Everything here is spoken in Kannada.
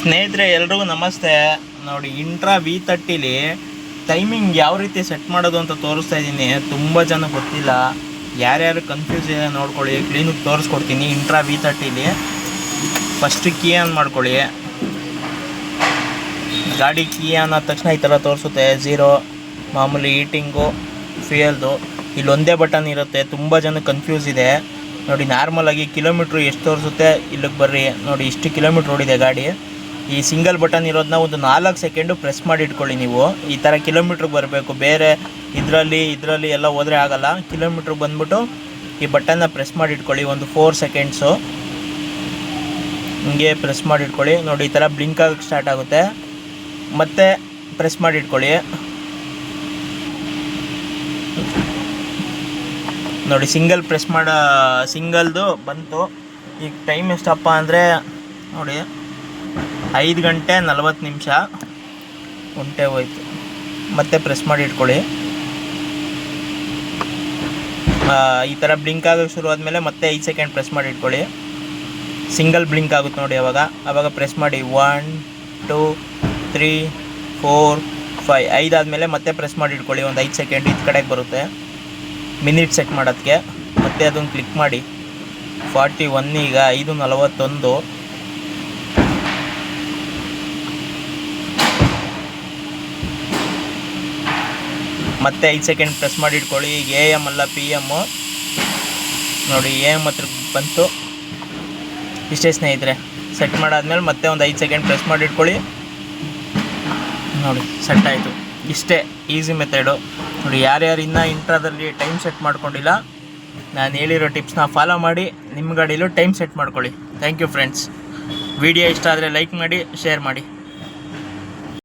ಸ್ನೇಹಿತರೆ ಎಲ್ರಿಗೂ ನಮಸ್ತೆ. ನೋಡಿ, ಇಂಟ್ರಾ V30ಲಿ ಟೈಮಿಂಗ್ ಯಾವ ರೀತಿ ಸೆಟ್ ಮಾಡೋದು ಅಂತ ತೋರಿಸ್ತಾ ಇದ್ದೀನಿ. ತುಂಬ ಜನ ಗೊತ್ತಿಲ್ಲ, ಯಾರ್ಯಾರು ಕನ್ಫ್ಯೂಸ್ ಇದೆ ನೋಡ್ಕೊಳ್ಳಿ, ಕ್ಲೀನಿಗೆ ತೋರಿಸ್ಕೊಡ್ತೀನಿ. ಇಂಟ್ರಾ V30ಲಿ ಫಸ್ಟ್ ಕೀ ಆನ್ ಮಾಡ್ಕೊಳ್ಳಿ. ಗಾಡಿ ಕೀ ಆನ್ ಆದ ತಕ್ಷಣ ಈ ಥರ ತೋರಿಸುತ್ತೆ. 0 ಮಾಮೂಲಿ ಹೀಟಿಂಗು, ಫ್ಯೂಯಲ್ದು. ಇಲ್ಲೊಂದೇ ಬಟನ್ ಇರುತ್ತೆ. ತುಂಬ ಜನ ಕನ್ಫ್ಯೂಸ್ ಇದೆ. ನೋಡಿ, ನಾರ್ಮಲಾಗಿ ಕಿಲೋಮೀಟ್ರ್ ಎಷ್ಟು ತೋರಿಸುತ್ತೆ ಇಲ್ಲಿಗೆ ಬರ್ರಿ. ನೋಡಿ, ಇಷ್ಟು ಕಿಲೋಮೀಟ್ರ್ ಓಡಿದೆ ಗಾಡಿ. ಈ ಸಿಂಗಲ್ ಬಟನ್ ಇರೋದನ್ನ ಒಂದು 4 ಸೆಕೆಂಡು ಪ್ರೆಸ್ ಮಾಡಿ ಇಟ್ಕೊಳ್ಳಿ. ನೀವು ಈ ಥರ ಕಿಲೋಮೀಟ್ರಿಗೆ ಬರಬೇಕು. ಬೇರೆ ಇದರಲ್ಲಿ ಎಲ್ಲ ಹೋದರೆ ಆಗಲ್ಲ. ಕಿಲೋಮೀಟ್ರಿಗೆ ಬಂದ್ಬಿಟ್ಟು ಈ ಬಟನ್ನ ಪ್ರೆಸ್ ಮಾಡಿ ಇಟ್ಕೊಳ್ಳಿ ಒಂದು 4 ಸೆಕೆಂಡ್ಸು. ಹಿಂಗೆ ಪ್ರೆಸ್ ಮಾಡಿ ಇಟ್ಕೊಳ್ಳಿ. ನೋಡಿ, ಈ ಥರ ಬ್ಲಿಂಕ್ ಆಗೋಕ್ಕೆ ಸ್ಟಾರ್ಟ್ ಆಗುತ್ತೆ. ಮತ್ತೆ ಪ್ರೆಸ್ ಮಾಡಿ ಇಟ್ಕೊಳ್ಳಿ. ನೋಡಿ, ಸಿಂಗಲ್ದು ಬಂತು. ಈಗ ಟೈಮ್ ಎಷ್ಟಪ್ಪ ಅಂದರೆ ನೋಡಿ 5 ಗಂಟೆ 40 ನಿಮಿಷ ಉಂಟೆ ಹೋಯ್ತು. ಮತ್ತೆ ಪ್ರೆಸ್ ಮಾಡಿ ಇಟ್ಕೊಳ್ಳಿ. ಈ ಥರ ಬ್ಲಿಂಕ್ ಆಗೋಕ್ಕೆ ಶುರು ಆದಮೇಲೆ ಮತ್ತೆ 5 ಸೆಕೆಂಡ್ ಪ್ರೆಸ್ ಮಾಡಿ ಇಟ್ಕೊಳ್ಳಿ. ಸಿಂಗಲ್ ಬ್ಲಿಂಕ್ ಆಗುತ್ತೆ ನೋಡಿ. ಆವಾಗ ಪ್ರೆಸ್ ಮಾಡಿ 1 2 3 4 5 5 ಆದಮೇಲೆ ಮತ್ತೆ ಪ್ರೆಸ್ ಮಾಡಿ ಇಟ್ಕೊಳ್ಳಿ. ಒಂದು 5 ಸೆಕೆಂಡ್ ಈ ಕಡೆಗೆ ಬರುತ್ತೆ ಮಿನಿಟ್ ಸೆಟ್ ಮಾಡೋದಕ್ಕೆ. ಮತ್ತೆ ಅದನ್ನು ಕ್ಲಿಕ್ ಮಾಡಿ 41. ಈಗ 5:41. ಮತ್ತೆ 5 ಸೆಕೆಂಡ್ ಪ್ರೆಸ್ ಮಾಡಿ ಇಟ್ಕೊಳ್ಳಿ. ಈಗ AM ಅಲ್ಲ PM. ನೋಡಿ, AM ಹತ್ರ ಬಂತು. ಇಷ್ಟೇ ಸ್ನೇಹಿತರೆ. ಸೆಟ್ ಮಾಡಾದ್ಮೇಲೆ ಮತ್ತೆ ಒಂದು 5 ಸೆಕೆಂಡ್ ಪ್ರೆಸ್ ಮಾಡಿ ಇಟ್ಕೊಳ್ಳಿ. ನೋಡಿ, ಸೆಟ್ ಆಯಿತು. ಇಷ್ಟೇ ಈಸಿ ಮೆಥಡು. ನೋಡಿ, ಯಾರ್ಯಾರು ಇನ್ನೂ ಇಂಟ್ರಾದಲ್ಲಿ ಟೈಮ್ ಸೆಟ್ ಮಾಡ್ಕೊಂಡಿಲ್ಲ, ನಾನು ಹೇಳಿರೋ ಟಿಪ್ಸ್ನ ಫಾಲೋ ಮಾಡಿ ನಿಮ್ಮ ಗಾಡೀಲೂ ಟೈಮ್ ಸೆಟ್ ಮಾಡ್ಕೊಳ್ಳಿ. Thank you friends. ವಿಡಿಯೋ ಇಷ್ಟ ಆದರೆ ಲೈಕ್ ಮಾಡಿ, ಶೇರ್ ಮಾಡಿ.